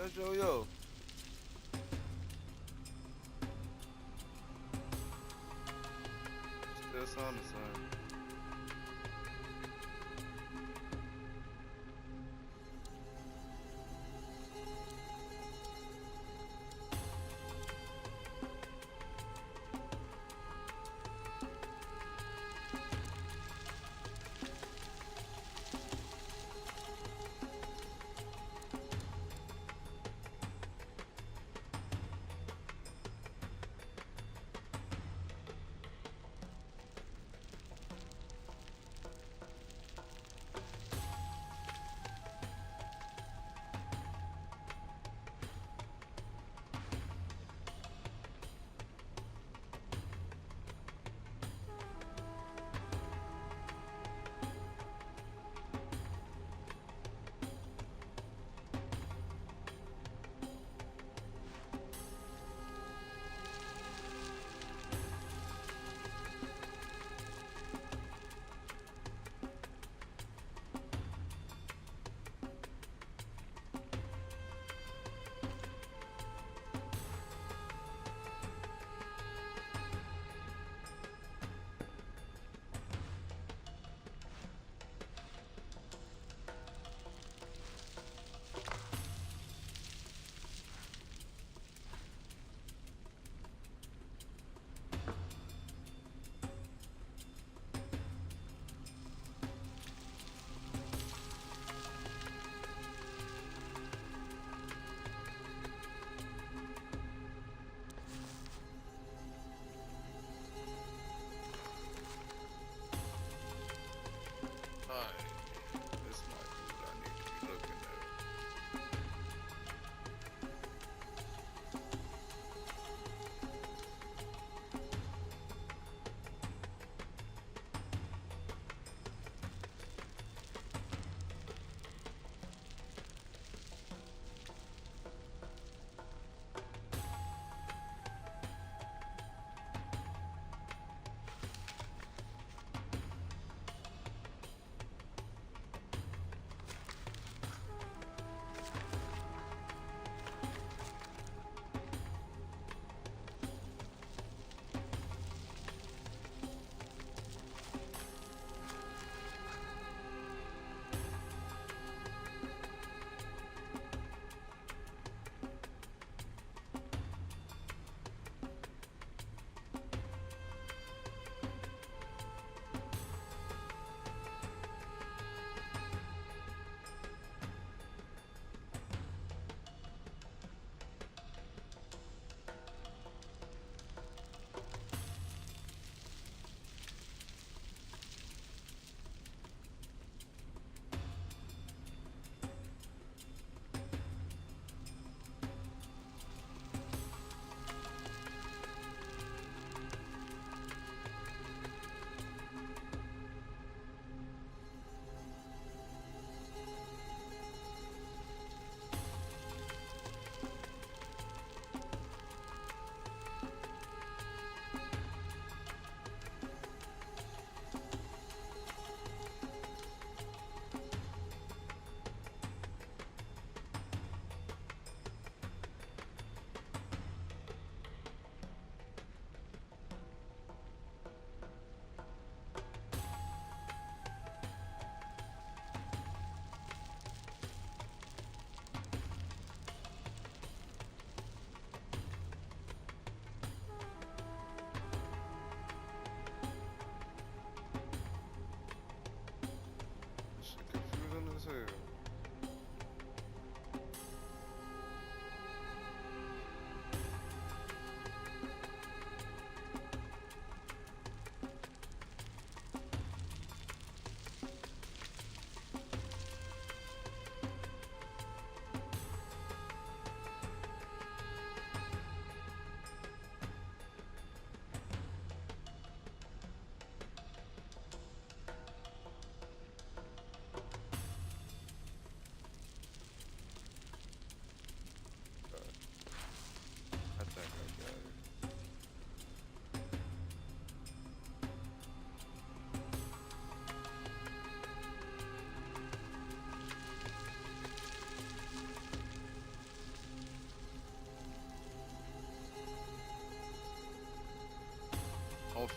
Where's Yo-Yo? Still sound the same. Alright. This might be what I need to be looking at.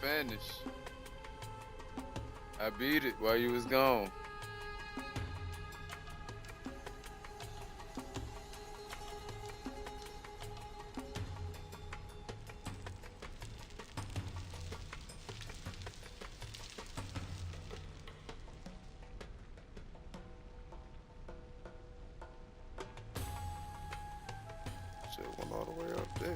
finish. I beat it while you was gone. Shit went all the way up there.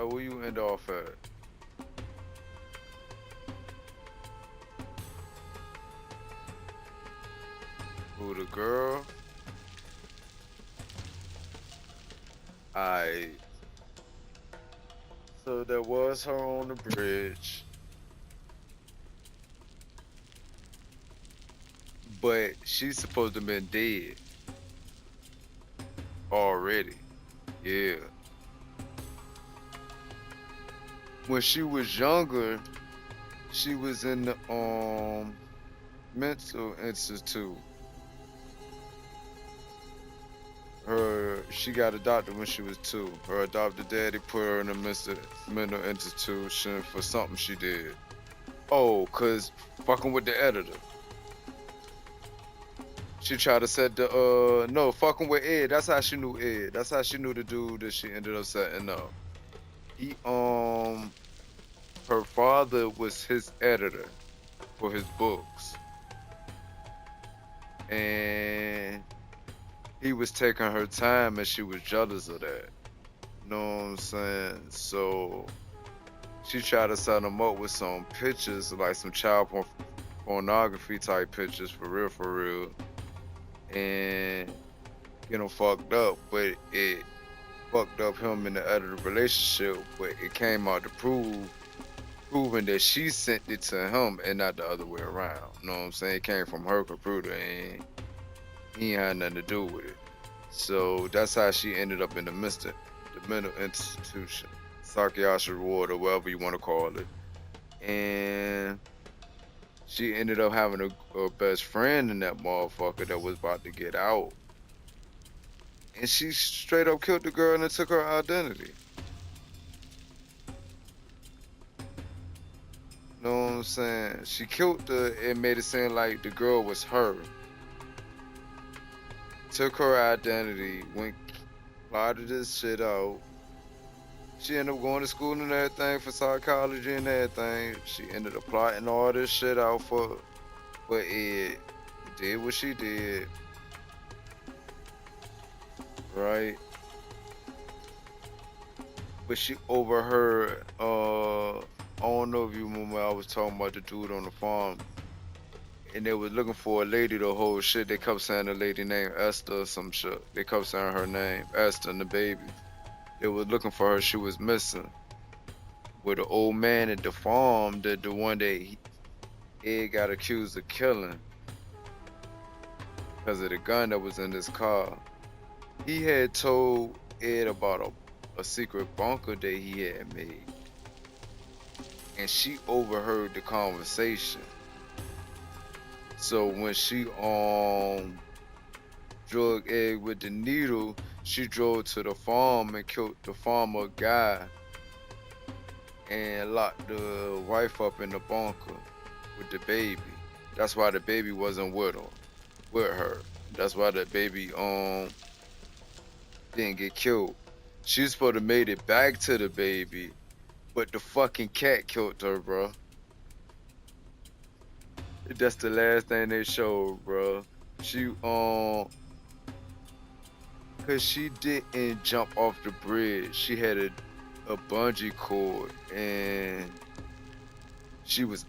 Where you end off at? Who, the girl? I. So there was her on the bridge, but she's supposed to have been dead already. Yeah. When she was younger, she was in the mental institute. She got adopted when she was 2. Her adopted daddy put her in a mental institution for something she did. Oh, cause fucking with the editor. She tried to set the no, fucking with Ed. That's how she knew Ed. That's how she knew the dude that she ended up setting up. He her father was his editor for his books. And he was taking her time and she was jealous of that. You know what I'm saying? So she tried to set him up with some pictures, like some child pornography type pictures, for real. And get him fucked up, but it fucked up him in the editor relationship, but it came out to proving that she sent it to him and not the other way around. You know what I'm saying? It came from her computer and he ain't had nothing to do with it. So that's how she ended up in the mental institution, psychiatric ward, or whatever you want to call it. And she ended up having a best friend in that motherfucker that was about to get out. And she straight up killed the girl and took her identity. You know what I'm saying? She killed her and made it seem like the girl was her. Took her identity, went plotted this shit out. She ended up going to school and everything for psychology and everything. She ended up plotting all this shit out for Ed. Did what she did. Right? But she overheard, I don't know if you remember, I was talking about the dude on the farm. And they was looking for a lady the whole shit. They kept saying the lady named Esther or some shit. They kept saying her name, Esther and the baby. They was looking for her. She was missing. With the old man at the farm, the one that Ed got accused of killing because of the gun that was in his car. He had told Ed about a secret bunker that he had made. And she overheard the conversation. So when she drug Ed with the needle, she drove to the farm and killed the farmer guy and locked the wife up in the bunker with the baby. That's why the baby wasn't with her. That's why the baby didn't get killed. She's supposed to made it back to the baby, but the fucking cat killed her, bro. That's the last thing they showed, bro. She cause she didn't jump off the bridge. She had a bungee cord and she was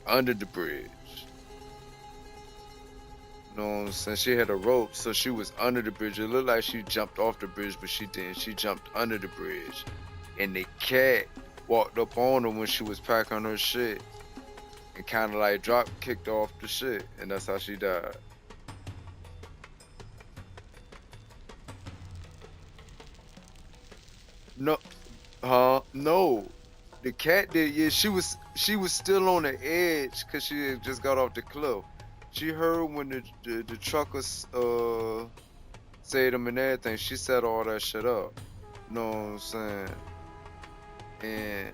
under the bridge. You know what I'm saying? She had a rope, so she was under the bridge. It looked like she jumped off the bridge, but she didn't. She jumped under the bridge. And the cat walked up on her when she was packing her shit and kind of like drop kicked off the shit, and that's how she died. No, no. The cat did. Yeah, she was still on the edge because she had just got off the cliff. She heard when the truckers said them and everything. She set all that shit up. You know what I'm saying? And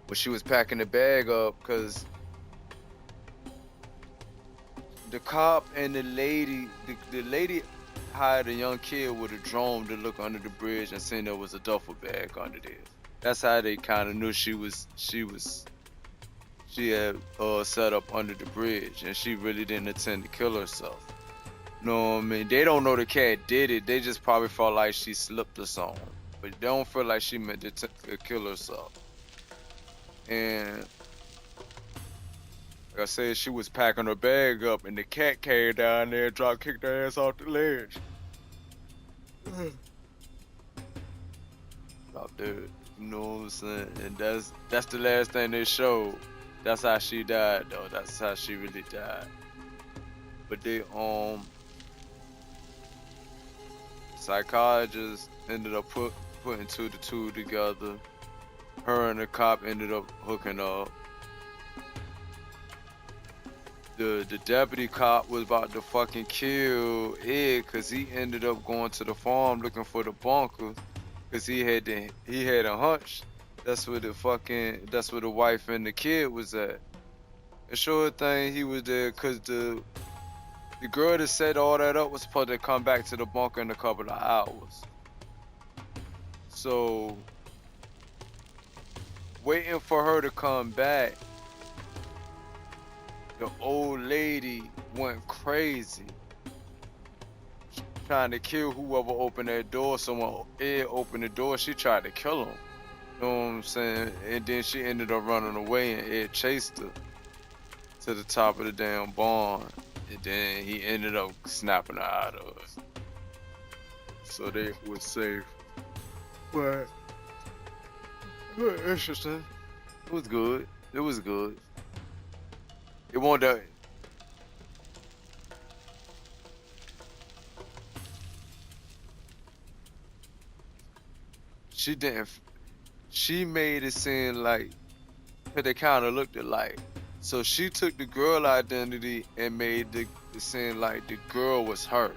when she was packing the bag up, because the cop and the lady hired a young kid with a drone to look under the bridge and seen there was a duffel bag under there. That's how they kind of knew she had set up under the bridge, and she really didn't intend to kill herself. No, I mean, they don't know the cat did it. They just probably felt like she slipped or something, but they don't feel like she meant to kill herself. And like I said, she was packing her bag up, and the cat came down there and drop kicked her ass off the ledge. Stop dead. You know what I'm saying? And that's the last thing they showed. That's how she died, though. That's how she really died. But they psychologist ended up putting two to two together. Her and the cop ended up hooking up. The deputy cop was about to fucking kill Ed because he ended up going to the farm looking for the bunker because he had a hunch that's where the wife and the kid was at. And sure thing he was there because the girl that set all that up was supposed to come back to the bunker in a couple of hours. So waiting for her to come back, the old lady went crazy trying to kill whoever opened that door. Someone Ed opened the door, she tried to kill him. You know what I'm saying? And then she ended up running away, and Ed chased her to the top of the damn barn. And then he ended up snapping her out of it. So they were safe. But interesting. It was good. It was good. It won't die. She didn't. She made it seem like, cause they kind of looked alike. So she took the girl identity and made it seem like the girl was her.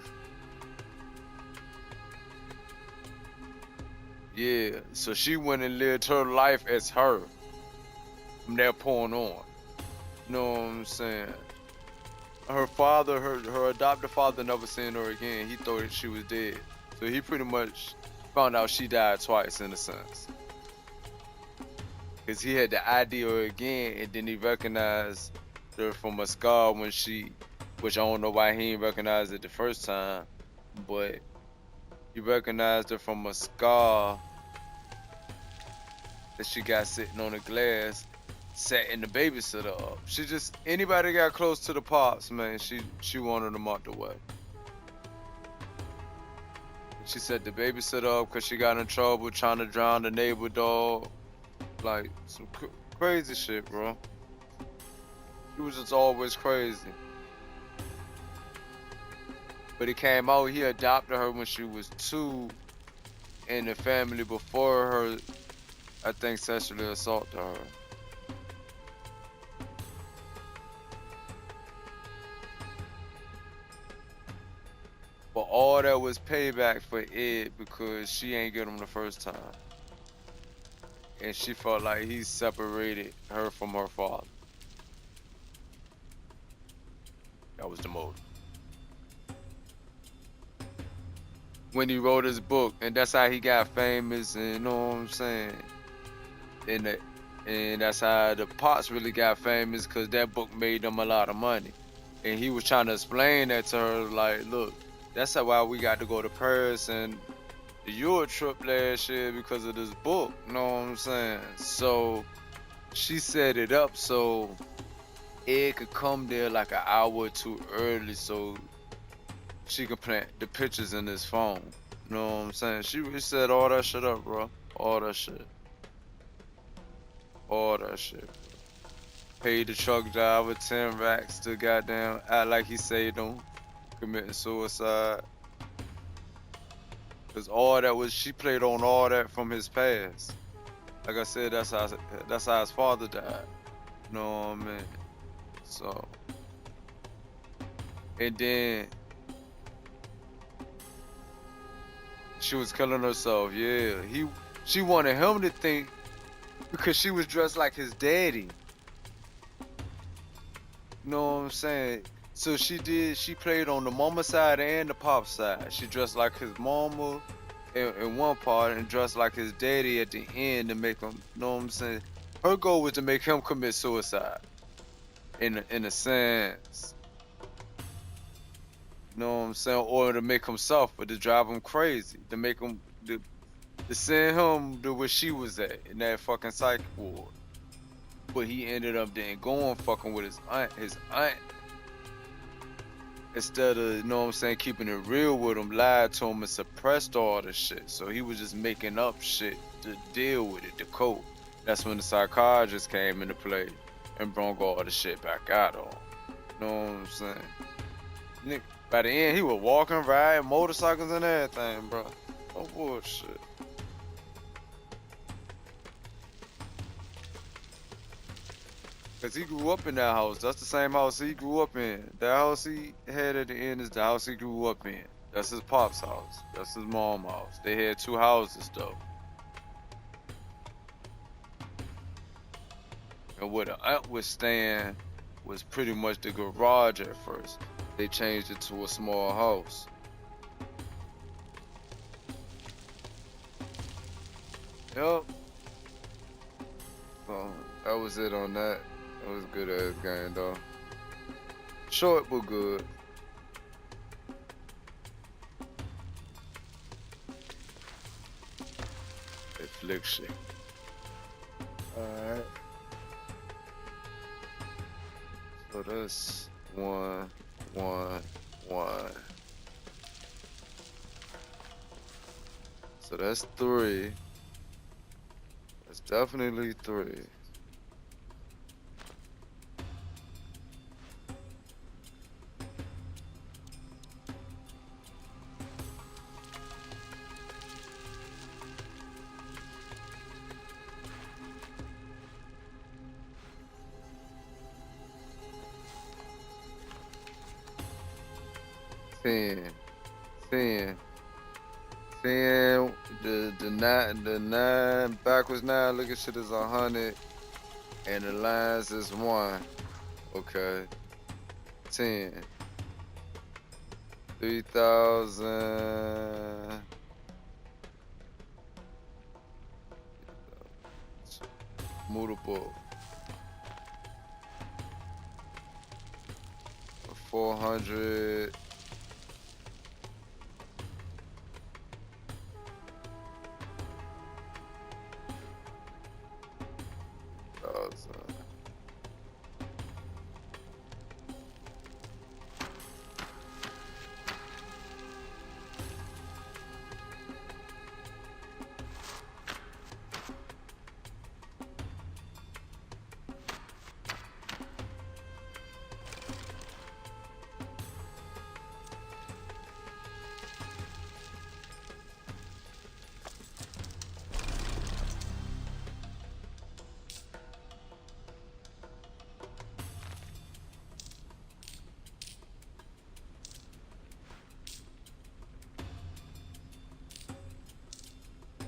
Yeah. So she went and lived her life as her from that point on. You know what I'm saying? Her father, her adopted father, never seen her again. He thought that she was dead. So he pretty much found out she died twice in a sense. Because he had to ID her again, and then he recognized her from a scar which I don't know why he didn't recognize it the first time, but he recognized her from a scar that she got sitting on the glass, setting the babysitter up. Anybody got close to the pops, man, she wanted them out the way. She set the babysitter up because she got in trouble trying to drown the neighbor dog. Like, some crazy shit, bro. He was just always crazy. But it came out, he adopted her when she was 2, and the family before her, I think, sexually assaulted her. But all that was payback for Ed because she ain't get him the first time. And she felt like he separated her from her father. That was the motive. When he wrote his book, and that's how he got famous, and you know what I'm saying? And that's how the Pops really got famous, because that book made them a lot of money. And he was trying to explain that to her, like, look, that's why we got to go to Paris and the Euro trip last year because of this book, you know what I'm saying? So she set it up so Ed could come there like an hour or two early so she could plant the pictures in his phone. You know what I'm saying? She really set all that shit up, bro. All that shit. All that shit. paid the truck driver 10 racks to goddamn act like he saved him committing suicide. Cause all that was she played on all that from his past. Like I said, that's how his father died. You know what I mean? So, and then she was killing herself. Yeah, she wanted him to think because she was dressed like his daddy. You know what I'm saying? So she played on the mama side and the pop side. She dressed like his mama in one part and dressed like his daddy at the end to make him, you know what I'm saying? Her goal was to make him commit suicide in a sense. You know what I'm saying? Or to make him suffer, to drive him crazy, to make him, to send him to where she was at in that fucking psych ward. But he ended up then going fucking with his aunt instead of, you know what I'm saying, keeping it real with him, lied to him and suppressed all the shit. So he was just making up shit to deal with it, to cope. That's when the psychiatrist came into play and brought all the shit back out on him. You know what I'm saying? By the end, he was walking, riding motorcycles and everything, bro. No bullshit. Cause he grew up in that house. That's the same house he grew up in. The house he had at the end is the house he grew up in. That's his pop's house. That's his mom's house. They had two houses though. And where the aunt was staying was pretty much the garage at first. They changed it to a small house. Yup. So that was it on that. It was a good ass game though. Short but good. Affliction. Alright. So that's 1, 1, 1. So that's 3. That's definitely 3. Ten, ten, ten. The nine backwards 9 looking shit is 100, and the lines is 1. Okay. 10. 3,000. Mutable. 400. 1,000.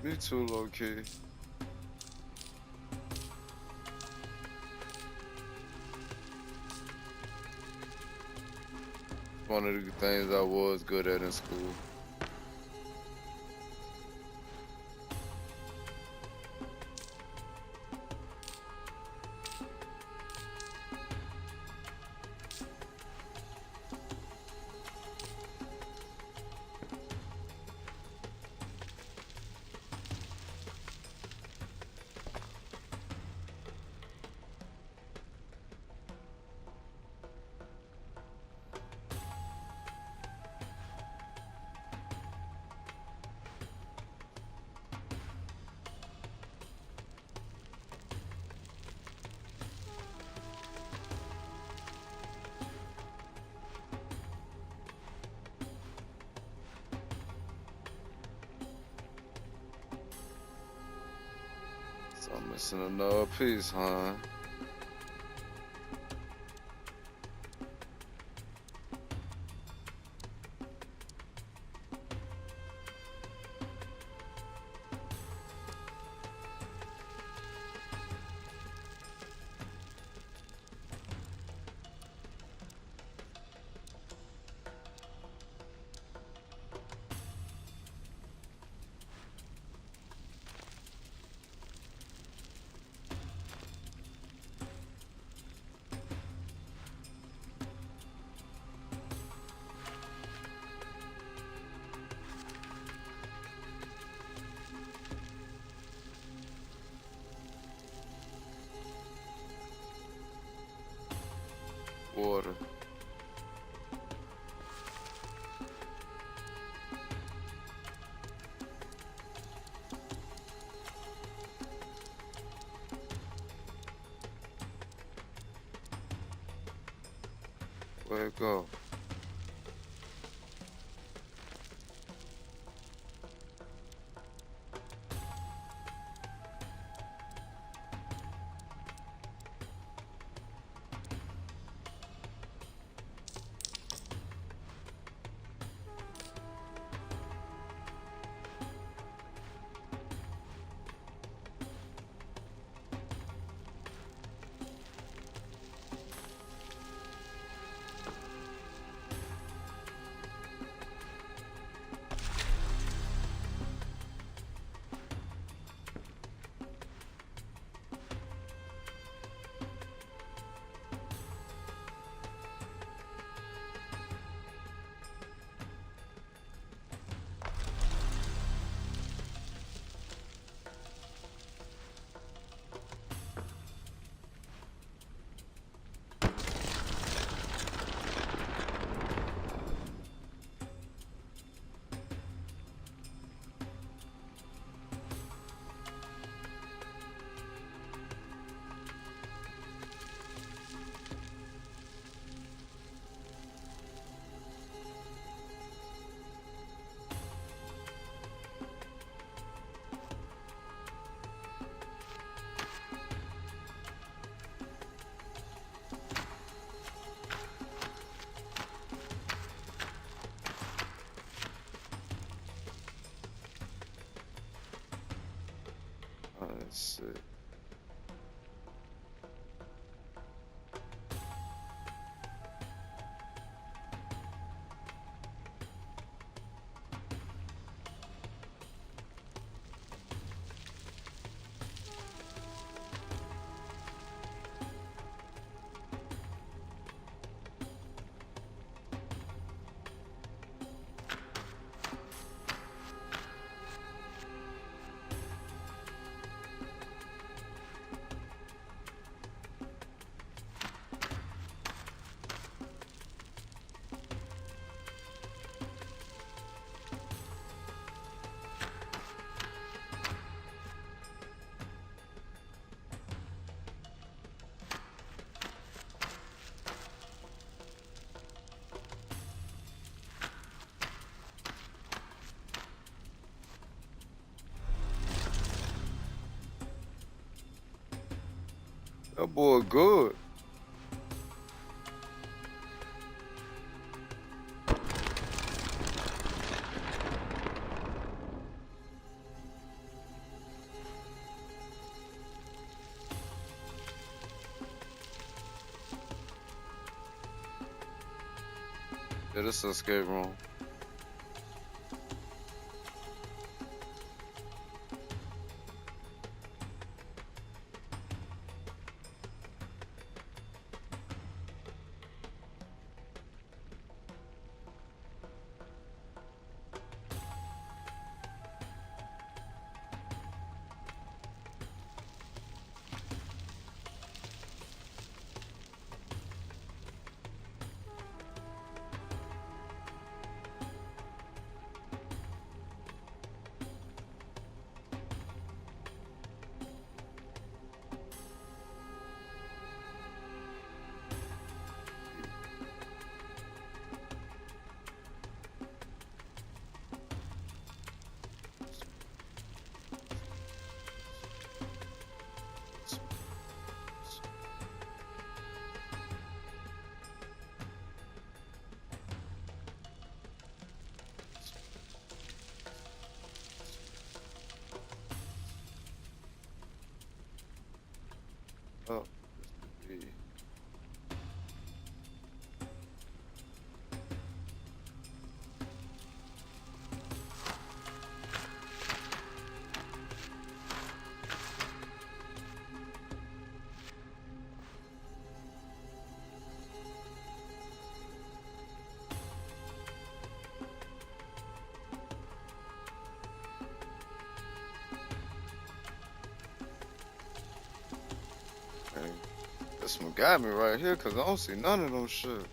Me too, low key. One of the things I was good at in school. Missing another piece, huh? Water. Where it go? Oh, that's it. That boy good. Yeah, this is escape room. this one got me right here because I don't see none of them shits.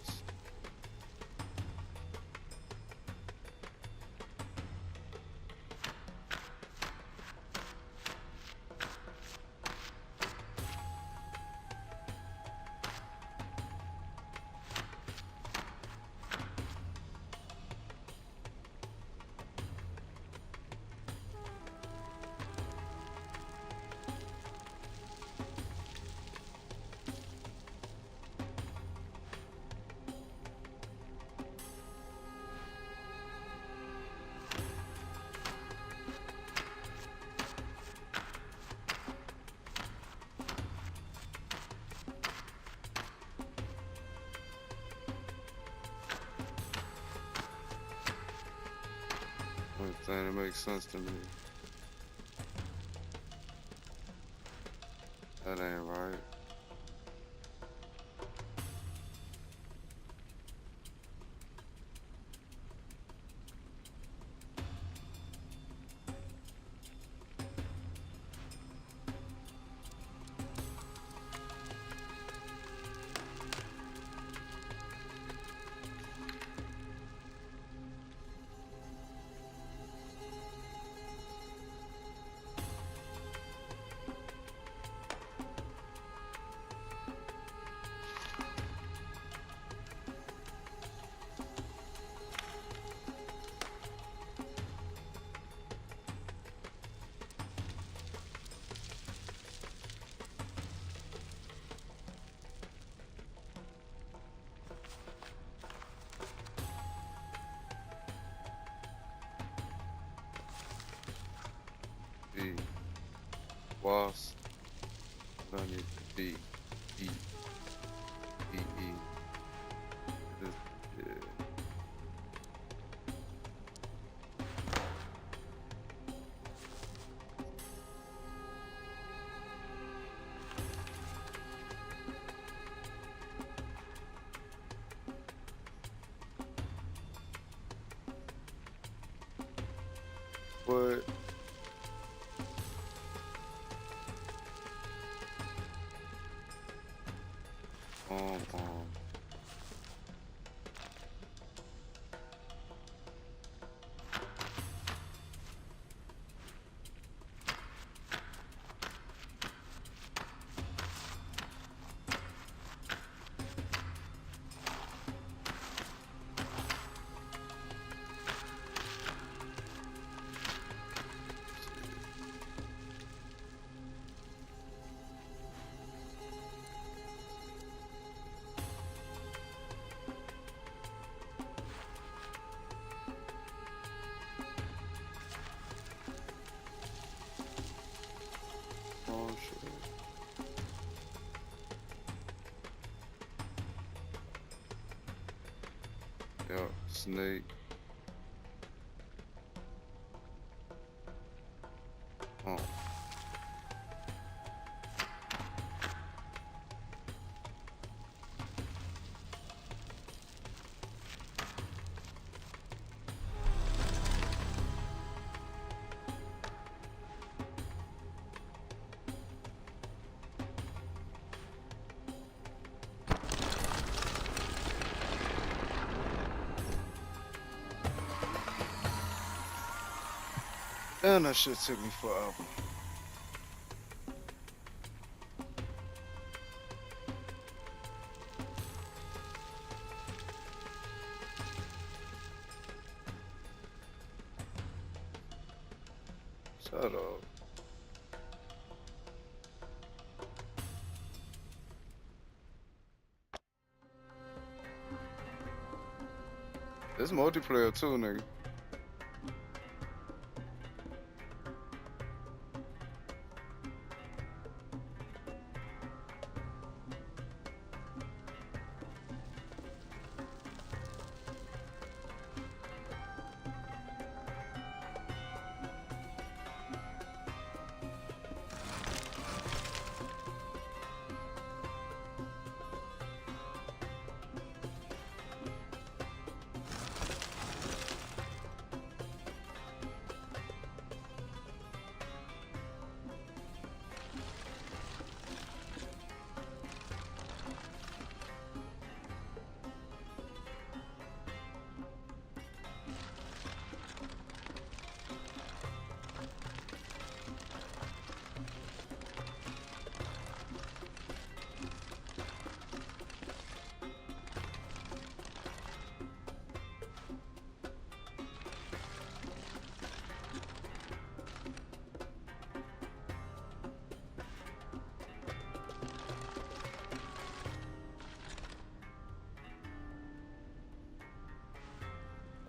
Only thing that makes sense to me. That ain't right. B. Was. What I need to be. E. E. E. This, yeah. What? Um, um. Oh shit. Yeah, snake. Oh. Damn, that shit took me forever. Shut up. It's multiplayer too, nigga.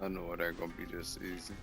I know it ain't gonna be this easy.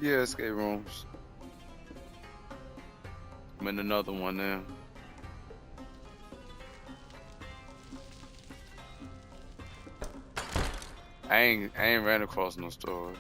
Yeah, escape rooms. I'm in another one now. I ain't ran across no story.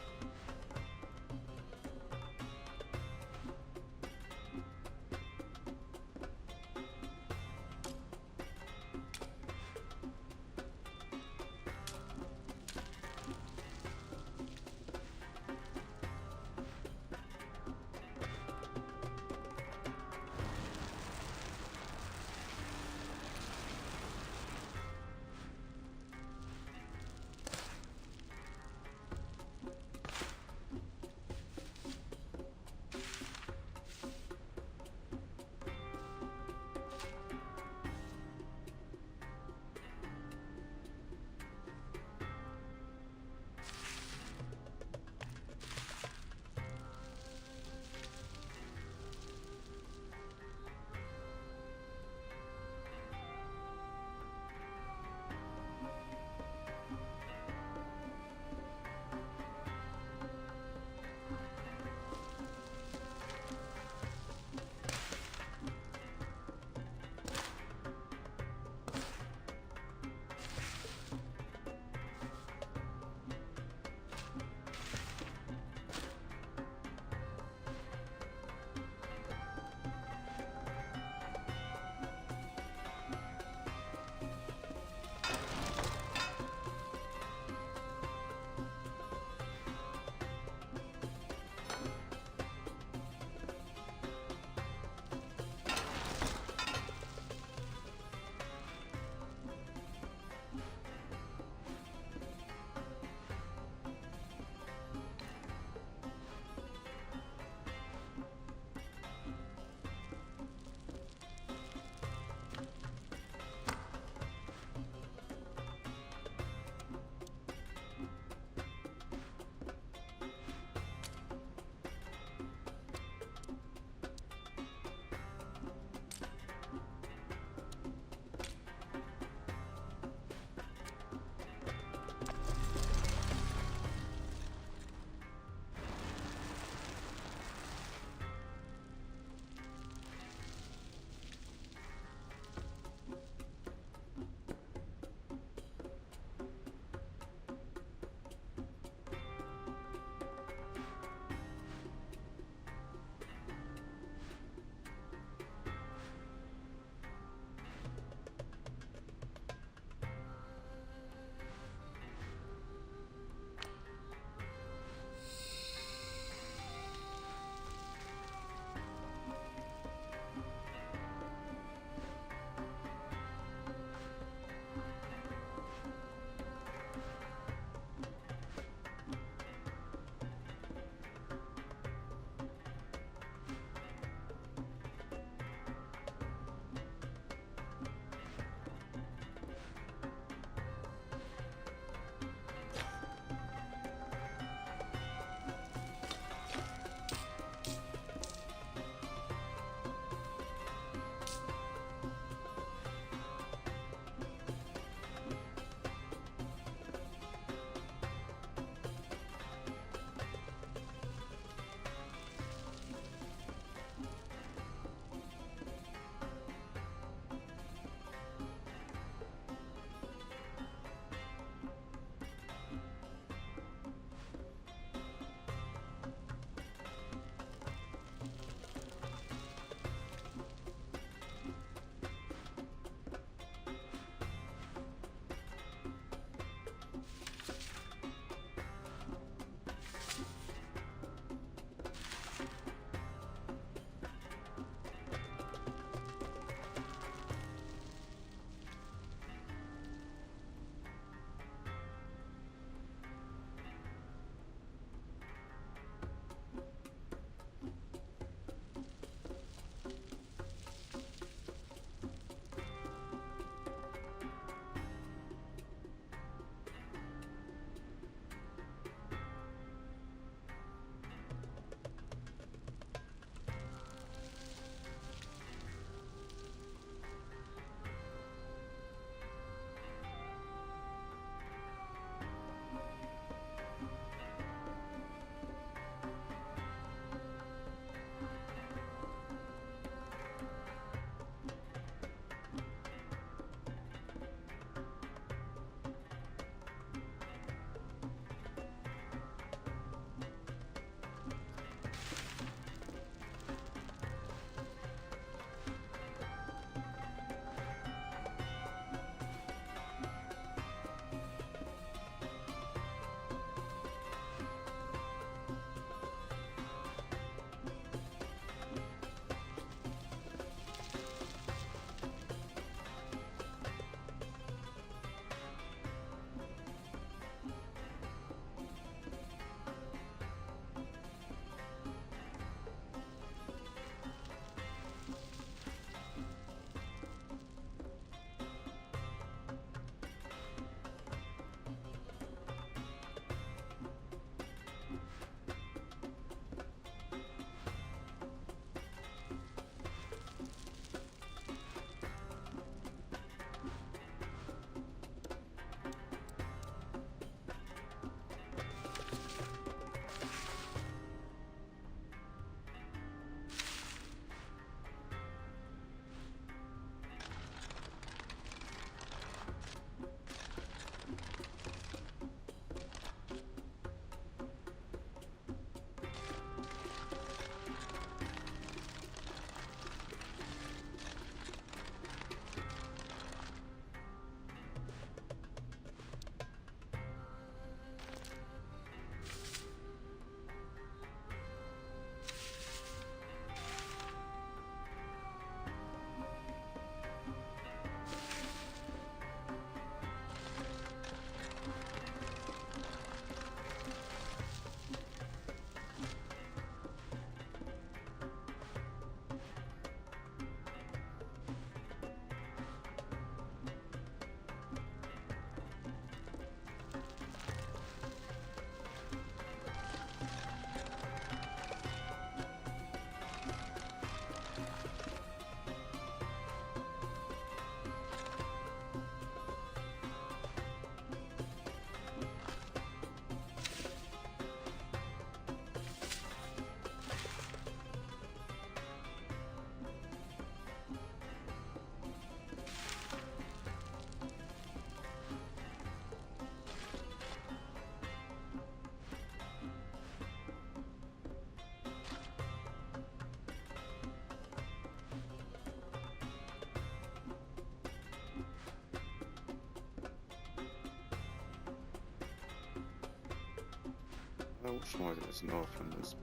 Which one is north from this?